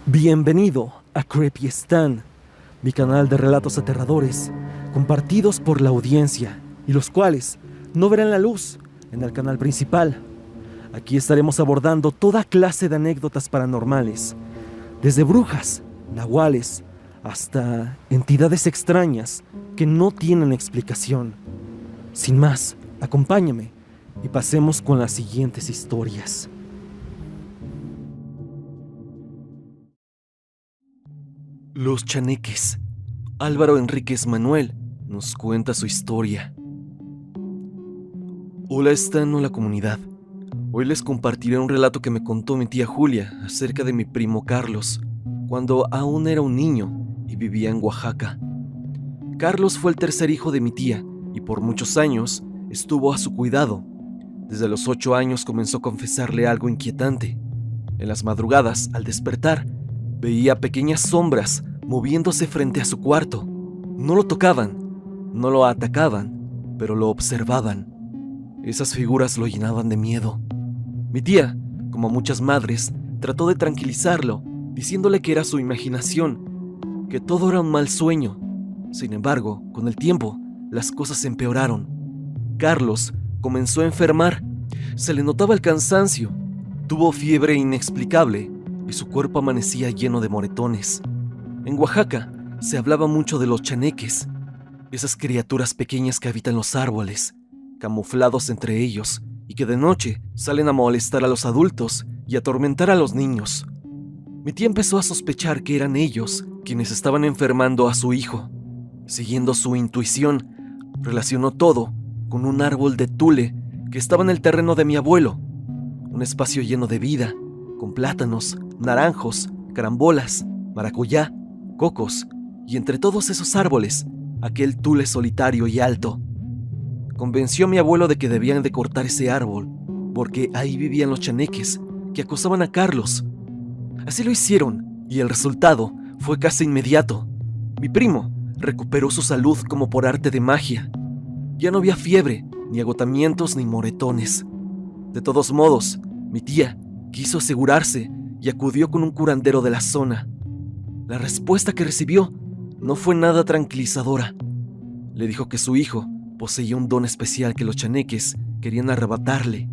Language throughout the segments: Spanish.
Bienvenido a Creepy Stan, mi canal de relatos aterradores compartidos por la audiencia y los cuales no verán la luz en el canal principal. Aquí estaremos abordando toda clase de anécdotas paranormales, desde brujas, nahuales, hasta entidades extrañas que no tienen explicación. Sin más, acompáñame y pasemos con las siguientes historias. Los chaneques. Álvaro Enríquez Manuel nos cuenta su historia. Hola Stan, hola comunidad. Hoy les compartiré un relato que me contó mi tía Julia acerca de mi primo Carlos, cuando aún era un niño y vivía en Oaxaca. Carlos fue el tercer hijo de mi tía y por muchos años estuvo a su cuidado. Desde los 8 años comenzó a confesarle algo inquietante. En las madrugadas, al despertar, veía pequeñas sombras moviéndose frente a su cuarto. No lo tocaban, no lo atacaban, pero lo observaban. Esas figuras lo llenaban de miedo. Mi tía, como muchas madres, trató de tranquilizarlo, diciéndole que era su imaginación, que todo era un mal sueño. Sin embargo, con el tiempo, las cosas empeoraron. Carlos comenzó a enfermar, se le notaba el cansancio, tuvo fiebre inexplicable y su cuerpo amanecía lleno de moretones. En Oaxaca se hablaba mucho de los chaneques, esas criaturas pequeñas que habitan los árboles, camuflados entre ellos y que de noche salen a molestar a los adultos y atormentar a los niños. Mi tía empezó a sospechar que eran ellos quienes estaban enfermando a su hijo. Siguiendo su intuición, relacionó todo con un árbol de tule que estaba en el terreno de mi abuelo, un espacio lleno de vida, con plátanos, naranjos, carambolas, maracuyá, cocos, y entre todos esos árboles, aquel tule solitario y alto. Convenció a mi abuelo de que debían de cortar ese árbol, porque ahí vivían los chaneques que acosaban a Carlos. Así lo hicieron, y el resultado fue casi inmediato. Mi primo recuperó su salud como por arte de magia. Ya no había fiebre, ni agotamientos, ni moretones. De todos modos, mi tía quiso asegurarse y acudió con un curandero de la zona. La respuesta que recibió no fue nada tranquilizadora. Le dijo que su hijo poseía un don especial que los chaneques querían arrebatarle,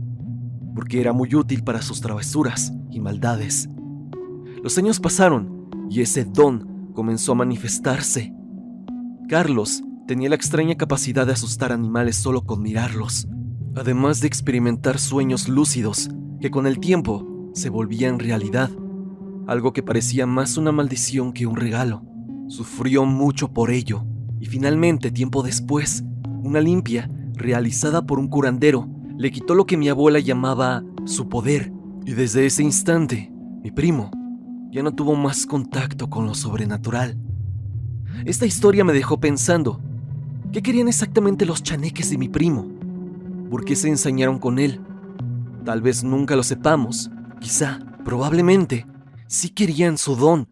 porque era muy útil para sus travesuras y maldades. Los años pasaron y ese don comenzó a manifestarse. Carlos tenía la extraña capacidad de asustar animales solo con mirarlos, además de experimentar sueños lúcidos que con el tiempo se volvían realidad, algo que parecía más una maldición que un regalo. Sufrió mucho por ello y finalmente, tiempo después, una limpia realizada por un curandero le quitó lo que mi abuela llamaba su poder, y desde ese instante, mi primo ya no tuvo más contacto con lo sobrenatural. Esta historia me dejó pensando, ¿qué querían exactamente los chaneques de mi primo? ¿Por qué se ensañaron con él? Tal vez nunca lo sepamos, quizá, probablemente, sí querían su don.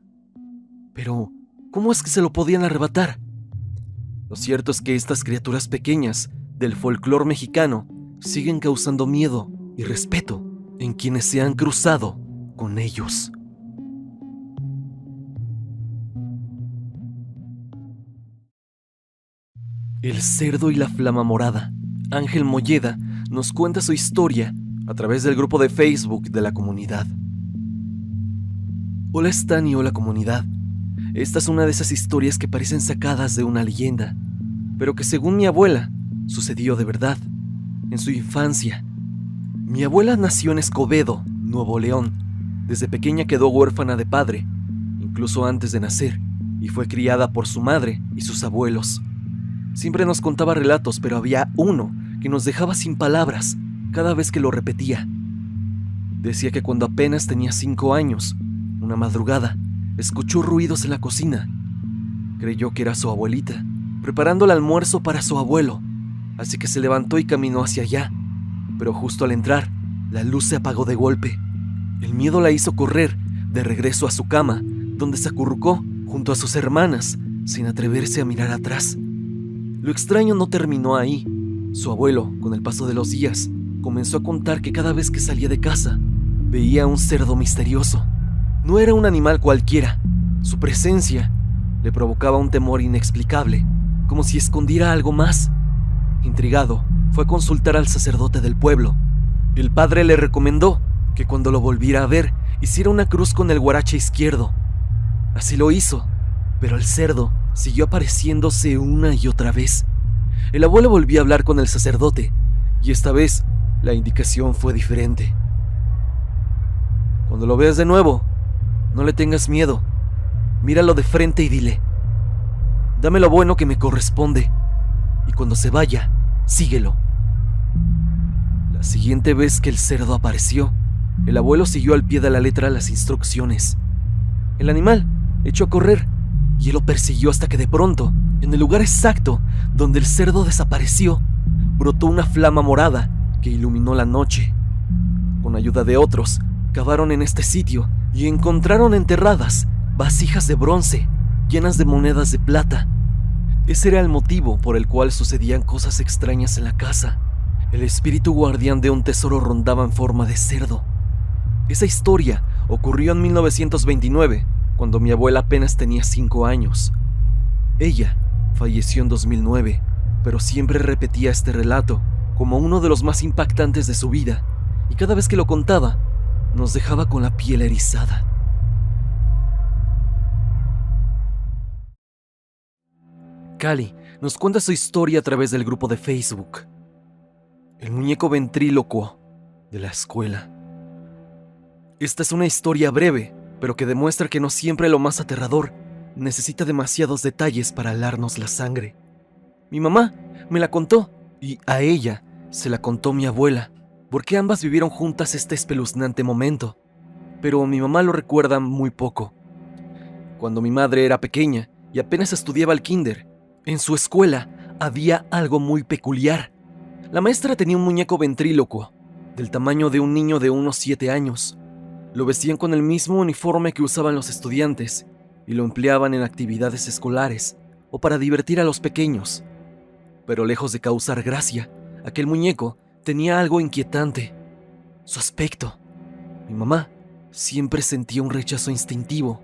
Pero, ¿cómo es que se lo podían arrebatar? Lo cierto es que estas criaturas pequeñas del folclore mexicano siguen causando miedo y respeto en quienes se han cruzado con ellos. El cerdo y la flama morada. Ángel Molleda nos cuenta su historia a través del grupo de Facebook de la comunidad. Hola Stan y hola comunidad. Esta es una de esas historias que parecen sacadas de una leyenda, pero que según mi abuela, sucedió de verdad, en su infancia. Mi abuela nació en Escobedo, Nuevo León. Desde pequeña quedó huérfana de padre, incluso antes de nacer, y fue criada por su madre y sus abuelos. Siempre nos contaba relatos, pero había uno que nos dejaba sin palabras cada vez que lo repetía. Decía que cuando apenas tenía 5 años, una madrugada, escuchó ruidos en la cocina. Creyó que era su abuelita, preparando el almuerzo para su abuelo, así que se levantó y caminó hacia allá. Pero justo al entrar, la luz se apagó de golpe. El miedo la hizo correr de regreso a su cama, donde se acurrucó junto a sus hermanas, sin atreverse a mirar atrás. Lo extraño no terminó ahí. Su abuelo, con el paso de los días, comenzó a contar que cada vez que salía de casa, veía a un cerdo misterioso. No era un animal cualquiera. Su presencia le provocaba un temor inexplicable, como si escondiera algo más. Intrigado, fue a consultar al sacerdote del pueblo. El padre le recomendó que cuando lo volviera a ver, hiciera una cruz con el guarache izquierdo. Así lo hizo, pero el cerdo siguió apareciéndose una y otra vez. El abuelo volvió a hablar con el sacerdote, y esta vez la indicación fue diferente. Cuando lo veas de nuevo, no le tengas miedo. Míralo de frente y dile: dame lo bueno que me corresponde, y cuando se vaya, síguelo. La siguiente vez que el cerdo apareció, el abuelo siguió al pie de la letra las instrucciones. El animal echó a correr y él lo persiguió hasta que de pronto, en el lugar exacto donde el cerdo desapareció, brotó una flama morada que iluminó la noche. Con ayuda de otros, cavaron en este sitio y encontraron enterradas vasijas de bronce llenas de monedas de plata. Ese era el motivo por el cual sucedían cosas extrañas en la casa. El espíritu guardián de un tesoro rondaba en forma de cerdo. Esa historia ocurrió en 1929, cuando mi abuela apenas tenía 5 años. Ella falleció en 2009, pero siempre repetía este relato como uno de los más impactantes de su vida, y cada vez que lo contaba, nos dejaba con la piel erizada. Cali nos cuenta su historia a través del grupo de Facebook, El muñeco ventrílocuo de la escuela. Esta es una historia breve, pero que demuestra que no siempre lo más aterrador necesita demasiados detalles para helarnos la sangre. Mi mamá me la contó y a ella se la contó mi abuela, porque ambas vivieron juntas este espeluznante momento, pero mi mamá lo recuerda muy poco. Cuando mi madre era pequeña y apenas estudiaba el kinder, en su escuela había algo muy peculiar. La maestra tenía un muñeco ventrílocuo, del tamaño de un niño de unos 7 años. Lo vestían con el mismo uniforme que usaban los estudiantes y lo empleaban en actividades escolares o para divertir a los pequeños. Pero lejos de causar gracia, aquel muñeco tenía algo inquietante: su aspecto. Mi mamá siempre sentía un rechazo instintivo.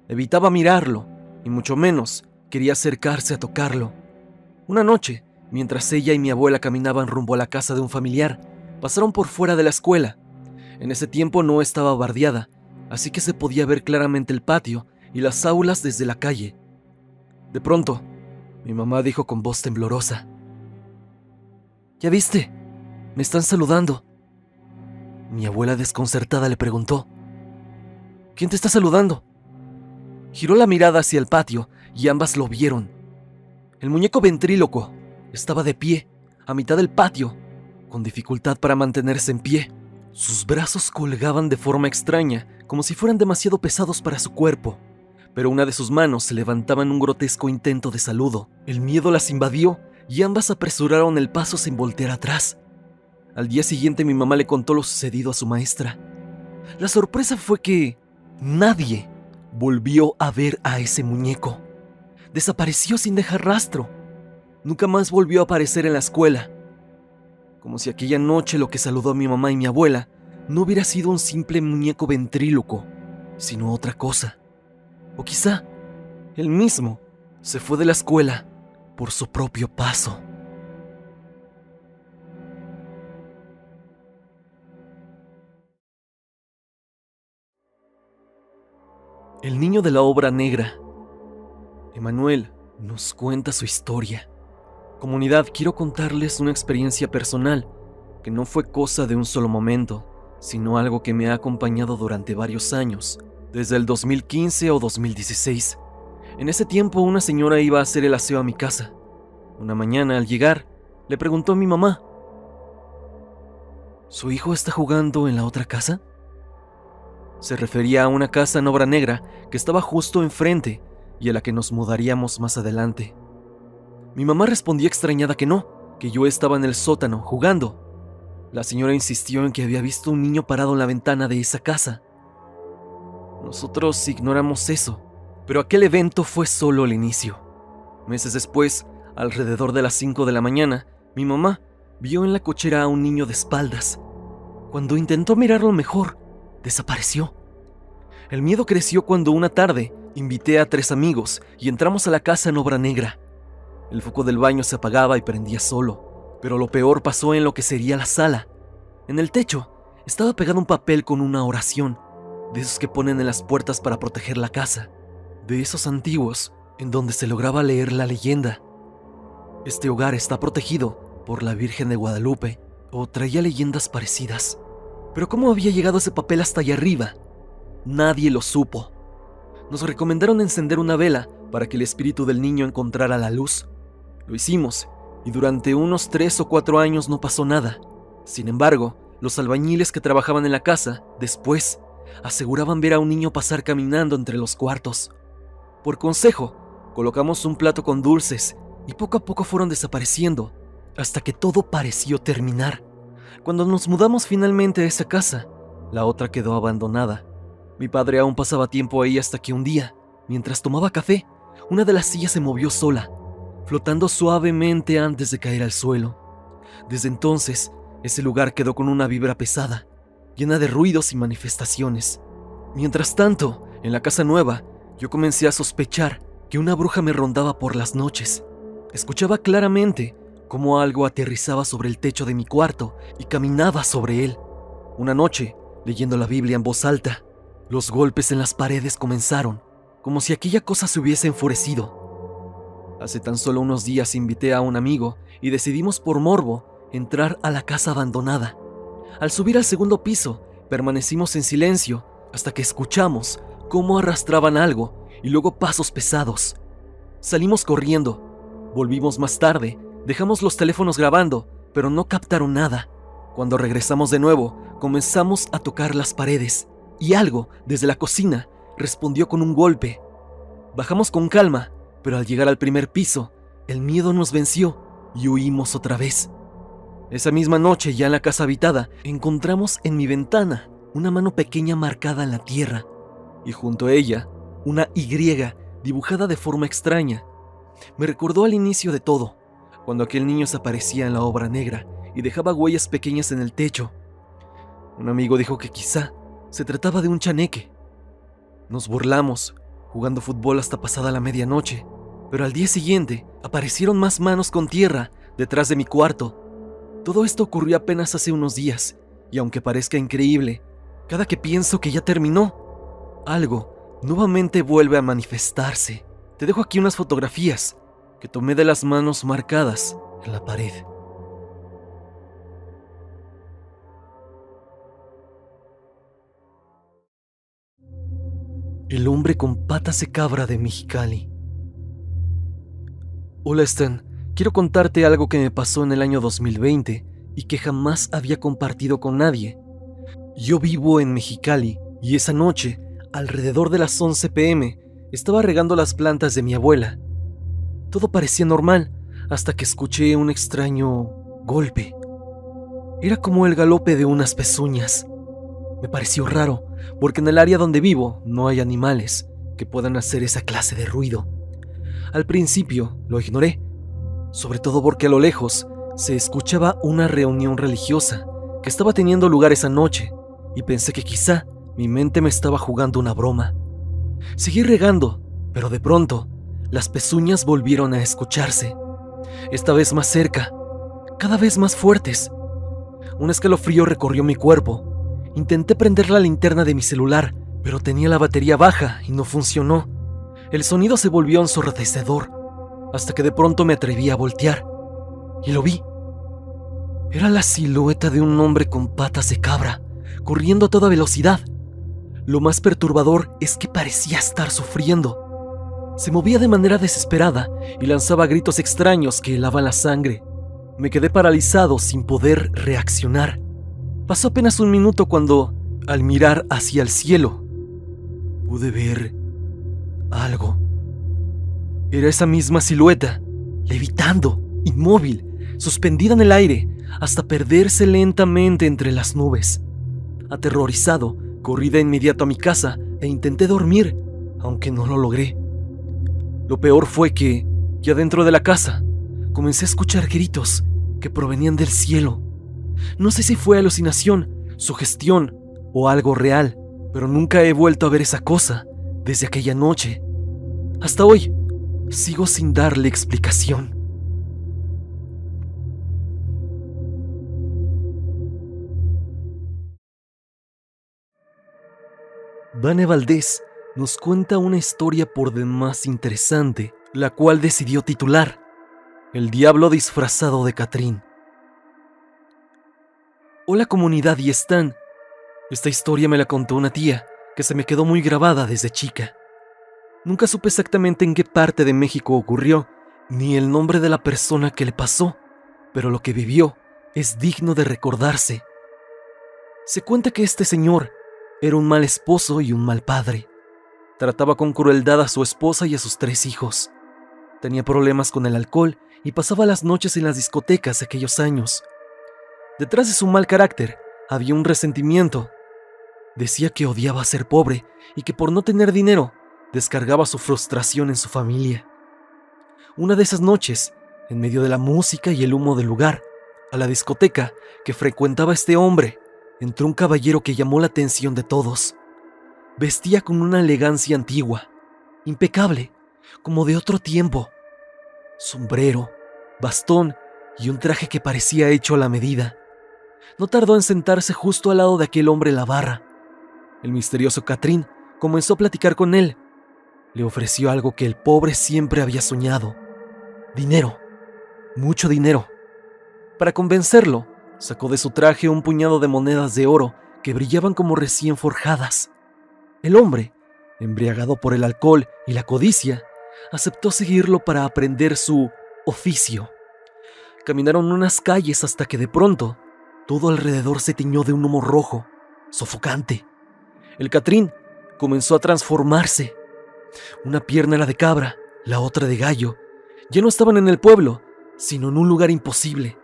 Evitaba mirarlo y mucho menos quería acercarse a tocarlo. Una noche, mientras ella y mi abuela caminaban rumbo a la casa de un familiar, pasaron por fuera de la escuela. En ese tiempo no estaba bardeada, así que se podía ver claramente el patio y las aulas desde la calle. De pronto, mi mamá dijo con voz temblorosa: ¿ya viste? Me están saludando. Mi abuela desconcertada le preguntó: ¿quién te está saludando? Giró la mirada hacia el patio y ambas lo vieron. El muñeco ventrílocuo estaba de pie, a mitad del patio, con dificultad para mantenerse en pie. Sus brazos colgaban de forma extraña, como si fueran demasiado pesados para su cuerpo, pero una de sus manos se levantaba en un grotesco intento de saludo. El miedo las invadió y ambas apresuraron el paso sin voltear atrás. Al día siguiente mi mamá le contó lo sucedido a su maestra. La sorpresa fue que nadie volvió a ver a ese muñeco. Desapareció sin dejar rastro. Nunca más volvió a aparecer en la escuela. Como si aquella noche lo que saludó a mi mamá y mi abuela no hubiera sido un simple muñeco ventrílocuo, sino otra cosa. O quizá él mismo se fue de la escuela por su propio paso. El niño de la obra negra. Emanuel nos cuenta su historia. Comunidad, quiero contarles una experiencia personal que no fue cosa de un solo momento, sino algo que me ha acompañado durante varios años, desde el 2015 o 2016. En ese tiempo, una señora iba a hacer el aseo a mi casa. Una mañana, al llegar, le preguntó a mi mamá: ¿su hijo está jugando en la otra casa? Se refería a una casa en obra negra que estaba justo enfrente y a la que nos mudaríamos más adelante. Mi mamá respondió extrañada que no, que yo estaba en el sótano jugando. La señora insistió en que había visto un niño parado en la ventana de esa casa. Nosotros ignoramos eso, pero aquel evento fue solo el inicio. Meses después, alrededor de las 5 de la mañana, mi mamá vio en la cochera a un niño de espaldas. Cuando intentó mirarlo mejor, desapareció. El miedo creció cuando una tarde invité a 3 amigos y entramos a la casa en obra negra. El foco del baño se apagaba y prendía solo, pero lo peor pasó en lo que sería la sala. En el techo estaba pegado un papel con una oración, de esos que ponen en las puertas para proteger la casa, de esos antiguos en donde se lograba leer la leyenda: este hogar está protegido por la Virgen de Guadalupe, o traía leyendas parecidas. Pero ¿cómo había llegado ese papel hasta allá arriba? Nadie lo supo. Nos recomendaron encender una vela para que el espíritu del niño encontrara la luz. Lo hicimos, y durante unos 3 o 4 años no pasó nada. Sin embargo, los albañiles que trabajaban en la casa, después, aseguraban ver a un niño pasar caminando entre los cuartos. Por consejo, colocamos un plato con dulces, y poco a poco fueron desapareciendo, hasta que todo pareció terminar. Cuando nos mudamos finalmente a esa casa, la otra quedó abandonada. Mi padre aún pasaba tiempo ahí hasta que un día, mientras tomaba café, una de las sillas se movió sola, flotando suavemente antes de caer al suelo. Desde entonces, ese lugar quedó con una vibra pesada, llena de ruidos y manifestaciones. Mientras tanto, en la casa nueva, yo comencé a sospechar que una bruja me rondaba por las noches. Escuchaba claramente cómo algo aterrizaba sobre el techo de mi cuarto y caminaba sobre él. Una noche, leyendo la Biblia en voz alta, los golpes en las paredes comenzaron, como si aquella cosa se hubiese enfurecido. Hace tan solo unos días invité a un amigo y decidimos por morbo entrar a la casa abandonada. Al subir al segundo piso, permanecimos en silencio hasta que escuchamos cómo arrastraban algo y luego pasos pesados. Salimos corriendo. Volvimos más tarde, dejamos los teléfonos grabando, pero no captaron nada. Cuando regresamos de nuevo, comenzamos a tocar las paredes, y algo, desde la cocina, respondió con un golpe. Bajamos con calma, pero al llegar al primer piso, el miedo nos venció y huimos otra vez. Esa misma noche, ya en la casa habitada, encontramos en mi ventana una mano pequeña marcada en la tierra, y junto a ella, una Y dibujada de forma extraña. Me recordó al inicio de todo, cuando aquel niño se aparecía en la obra negra y dejaba huellas pequeñas en el techo. Un amigo dijo que quizá se trataba de un chaneque. Nos burlamos, jugando fútbol hasta pasada la medianoche, pero al día siguiente aparecieron más manos con tierra detrás de mi cuarto. Todo esto ocurrió apenas hace unos días, y aunque parezca increíble, cada que pienso que ya terminó, algo nuevamente vuelve a manifestarse. Te dejo aquí unas fotografías que tomé de las manos marcadas en la pared. El hombre con patas de cabra de Mexicali. Hola Stan, quiero contarte algo que me pasó en el año 2020 y que jamás había compartido con nadie. Yo vivo en Mexicali y esa noche, alrededor de las 11 p.m., estaba regando las plantas de mi abuela. Todo parecía normal hasta que escuché un extraño golpe. Era como el galope de unas pezuñas. Me pareció raro, porque en el área donde vivo no hay animales que puedan hacer esa clase de ruido. Al principio lo ignoré, sobre todo porque a lo lejos se escuchaba una reunión religiosa que estaba teniendo lugar esa noche, y pensé que quizá mi mente me estaba jugando una broma. Seguí regando, pero de pronto las pezuñas volvieron a escucharse, esta vez más cerca, cada vez más fuertes. Un escalofrío recorrió mi cuerpo. Intenté prender la linterna de mi celular, pero tenía la batería baja y no funcionó. El sonido se volvió ensordecedor, hasta que de pronto me atreví a voltear, y lo vi. Era la silueta de un hombre con patas de cabra, corriendo a toda velocidad. Lo más perturbador es que parecía estar sufriendo. Se movía de manera desesperada y lanzaba gritos extraños que helaban la sangre. Me quedé paralizado sin poder reaccionar. Pasó apenas un minuto cuando, al mirar hacia el cielo, pude ver algo. Era esa misma silueta, levitando, inmóvil, suspendida en el aire, hasta perderse lentamente entre las nubes. Aterrorizado, corrí de inmediato a mi casa e intenté dormir, aunque no lo logré. Lo peor fue que, ya dentro de la casa, comencé a escuchar gritos que provenían del cielo. No sé si fue alucinación, sugestión o algo real, pero nunca he vuelto a ver esa cosa desde aquella noche. Hasta hoy, sigo sin darle explicación. Vane Valdés nos cuenta una historia por demás interesante, la cual decidió titular El diablo disfrazado de Catrín. Hola comunidad y están. Esta historia me la contó una tía que se me quedó muy grabada desde chica. Nunca supe exactamente en qué parte de México ocurrió, ni el nombre de la persona que le pasó, pero lo que vivió es digno de recordarse. Se cuenta que este señor era un mal esposo y un mal padre. Trataba con crueldad a su esposa y a sus 3 hijos. Tenía problemas con el alcohol y pasaba las noches en las discotecas aquellos años. Detrás de su mal carácter había un resentimiento. Decía que odiaba ser pobre y que por no tener dinero descargaba su frustración en su familia. Una de esas noches, en medio de la música y el humo del lugar, a la discoteca que frecuentaba este hombre, entró un caballero que llamó la atención de todos. Vestía con una elegancia antigua, impecable, como de otro tiempo. Sombrero, bastón y un traje que parecía hecho a la medida. No tardó en sentarse justo al lado de aquel hombre en la barra. El misterioso Catrín comenzó a platicar con él. Le ofreció algo que el pobre siempre había soñado: dinero, mucho dinero. Para convencerlo, sacó de su traje un puñado de monedas de oro que brillaban como recién forjadas. El hombre, embriagado por el alcohol y la codicia, aceptó seguirlo para aprender su oficio. Caminaron unas calles hasta que de pronto todo alrededor se tiñó de un humo rojo, sofocante. El Catrín comenzó a transformarse. Una pierna era de cabra, la otra de gallo. Ya no estaban en el pueblo, sino en un lugar imposible.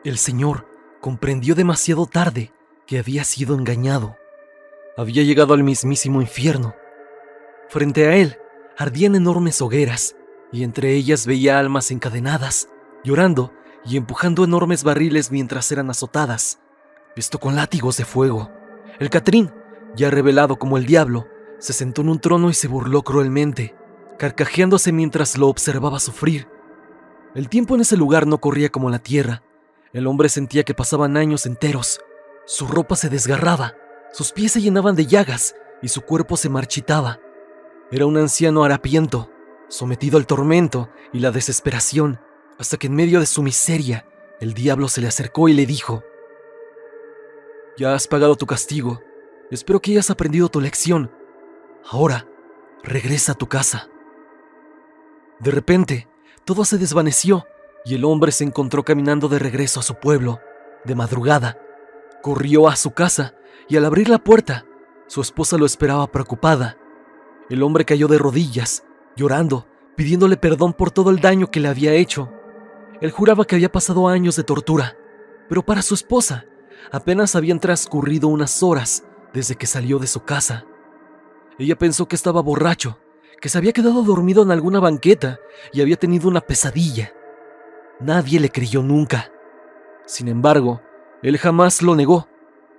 El señor comprendió demasiado tarde que había sido engañado. Había llegado al mismísimo infierno. Frente a él ardían enormes hogueras, y entre ellas veía almas encadenadas, llorando y empujando enormes barriles mientras eran azotadas, esto con látigos de fuego. El Catrín, ya revelado como el diablo, se sentó en un trono y se burló cruelmente, carcajeándose mientras lo observaba sufrir. El tiempo en ese lugar no corría como la tierra. El hombre sentía que pasaban años enteros. Su ropa se desgarraba, sus pies se llenaban de llagas y su cuerpo se marchitaba. Era un anciano harapiento, sometido al tormento y la desesperación, hasta que en medio de su miseria, el diablo se le acercó y le dijo: «Ya has pagado tu castigo. Espero que hayas aprendido tu lección. Ahora, regresa a tu casa». De repente, todo se desvaneció y el hombre se encontró caminando de regreso a su pueblo, de madrugada. Corrió a su casa y al abrir la puerta, su esposa lo esperaba preocupada. El hombre cayó de rodillas, llorando, pidiéndole perdón por todo el daño que le había hecho. Él juraba que había pasado años de tortura, pero para su esposa apenas habían transcurrido unas horas desde que salió de su casa. Ella pensó que estaba borracho, que se había quedado dormido en alguna banqueta y había tenido una pesadilla. Nadie le creyó nunca. Sin embargo, él jamás lo negó.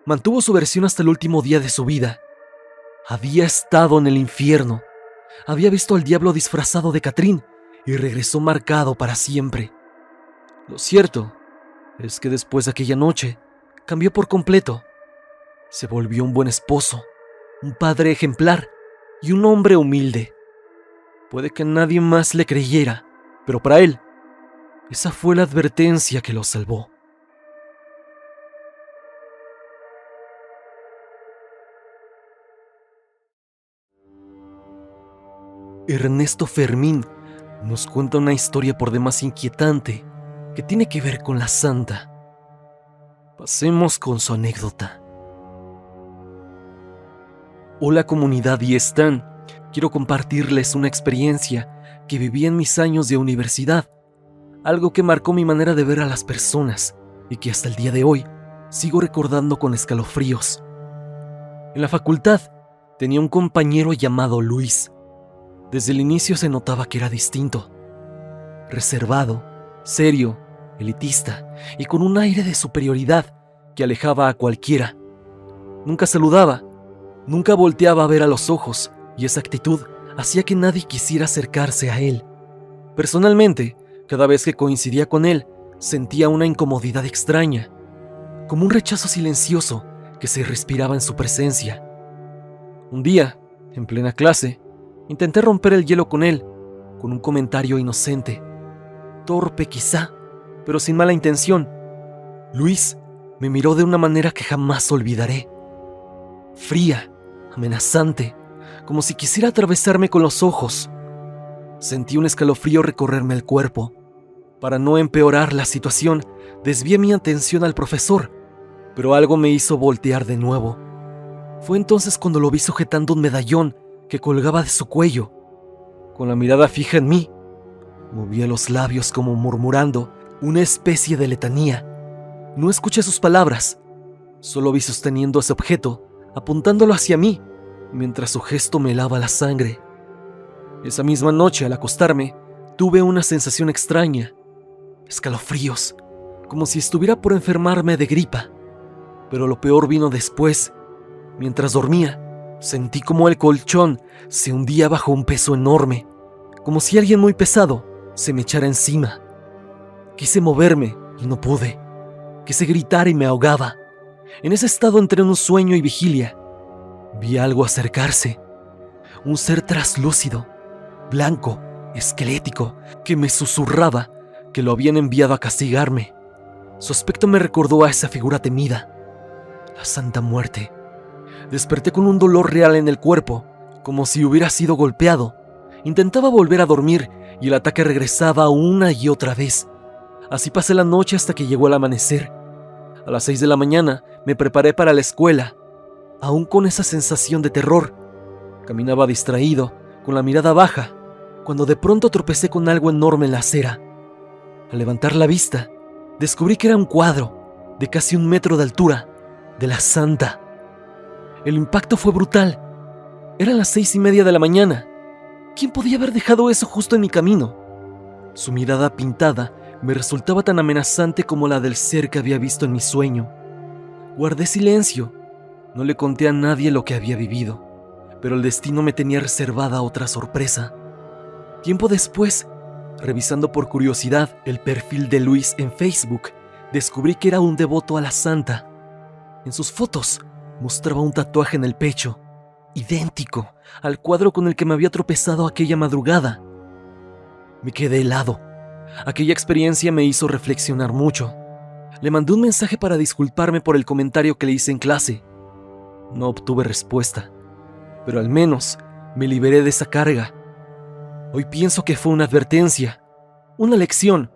Mantuvo su versión hasta el último día de su vida. Había estado en el infierno. Había visto al diablo disfrazado de Catrín y regresó marcado para siempre. Lo cierto es que después de aquella noche cambió por completo. Se volvió un buen esposo, un padre ejemplar y un hombre humilde. Puede que nadie más le creyera, pero para él, esa fue la advertencia que lo salvó. Ernesto Fermín nos cuenta una historia por demás inquietante que tiene que ver con la santa. Pasemos con su anécdota. Hola comunidad y están. Quiero compartirles una experiencia que viví en mis años de universidad, algo que marcó mi manera de ver a las personas y que hasta el día de hoy sigo recordando con escalofríos. En la facultad tenía un compañero llamado Luis. Desde el inicio se notaba que era distinto, reservado, serio, elitista y con un aire de superioridad que alejaba a cualquiera. Nunca saludaba, Nunca volteaba a ver a los ojos, y esa actitud hacía que nadie quisiera acercarse a él. Personalmente, cada vez que coincidía con él, sentía una incomodidad extraña, como un rechazo silencioso que se respiraba en su presencia. Un día, en plena clase, intenté romper el hielo con él, con un comentario inocente. Torpe quizá, pero sin mala intención. Luis me miró de una manera que jamás olvidaré. Fría, amenazante, como si quisiera atravesarme con los ojos. Sentí un escalofrío recorrerme el cuerpo. Para no empeorar la situación, desvié mi atención al profesor, pero algo me hizo voltear de nuevo. Fue entonces cuando lo vi sujetando un medallón que colgaba de su cuello. Con la mirada fija en mí, movía los labios como murmurando una especie de letanía. No escuché sus palabras, solo vi sosteniendo ese objeto, apuntándolo hacia mí, mientras su gesto me helaba la sangre. Esa misma noche, al acostarme, tuve una sensación extraña. Escalofríos, como si estuviera por enfermarme de gripa. Pero lo peor vino después. Mientras dormía, sentí como el colchón se hundía bajo un peso enorme, como si alguien muy pesado se me echara encima. Quise moverme y no pude. Quise gritar y me ahogaba. En ese estado entre un sueño y vigilia, vi algo acercarse. Un ser traslúcido, blanco, esquelético, que me susurraba que lo habían enviado a castigarme. Su aspecto me recordó a esa figura temida, la Santa Muerte. Desperté con un dolor real en el cuerpo, como si hubiera sido golpeado. Intentaba volver a dormir y el ataque regresaba una y otra vez. Así pasé la noche hasta que llegó el amanecer. A las 6 de la mañana me preparé para la escuela, aún con esa sensación de terror. Caminaba distraído, con la mirada baja, cuando de pronto tropecé con algo enorme en la acera. Al levantar la vista, descubrí que era un cuadro de casi 1 metro de altura, de la Santa. El impacto fue brutal. Eran las 6:30 de la mañana. ¿Quién podía haber dejado eso justo en mi camino? Su mirada pintada me resultaba tan amenazante como la del ser que había visto en mi sueño. Guardé silencio. No le conté a nadie lo que había vivido, pero el destino me tenía reservada otra sorpresa. Tiempo después, revisando por curiosidad el perfil de Luis en Facebook, descubrí que era un devoto a la Santa. En sus fotos mostraba un tatuaje en el pecho, idéntico al cuadro con el que me había tropezado aquella madrugada. Me quedé helado. Aquella experiencia me hizo reflexionar mucho. Le mandé un mensaje para disculparme por el comentario que le hice en clase. No obtuve respuesta, pero al menos me liberé de esa carga. Hoy pienso que fue una advertencia, una lección.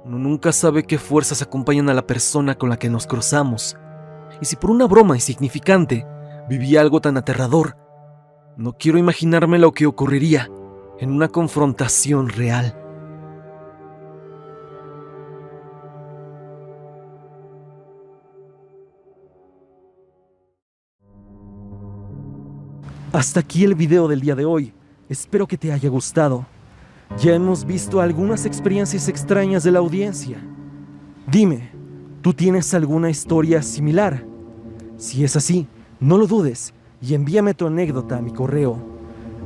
Uno nunca sabe qué fuerzas acompañan a la persona con la que nos cruzamos. Y si por una broma insignificante viví algo tan aterrador, no quiero imaginarme lo que ocurriría en una confrontación real. Hasta aquí el video del día de hoy. Espero que te haya gustado. Ya hemos visto algunas experiencias extrañas de la audiencia. Dime, ¿tú tienes alguna historia similar? Si es así, no lo dudes y envíame tu anécdota a mi correo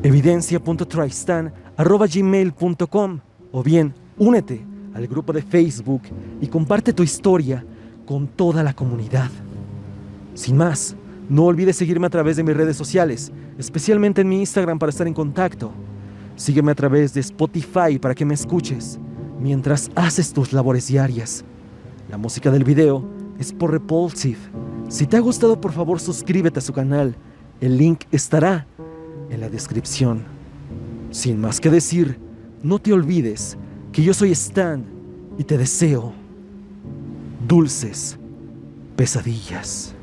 evidencia.tristan@gmail.com o bien únete al grupo de Facebook y comparte tu historia con toda la comunidad. Sin más, no olvides seguirme a través de mis redes sociales, especialmente en mi Instagram para estar en contacto. Sígueme a través de Spotify para que me escuches mientras haces tus labores diarias. La música del video es por Repulsive. Si te ha gustado, por favor suscríbete a su canal. El link estará en la descripción. Sin más que decir, no te olvides que yo soy Stan y te deseo dulces pesadillas.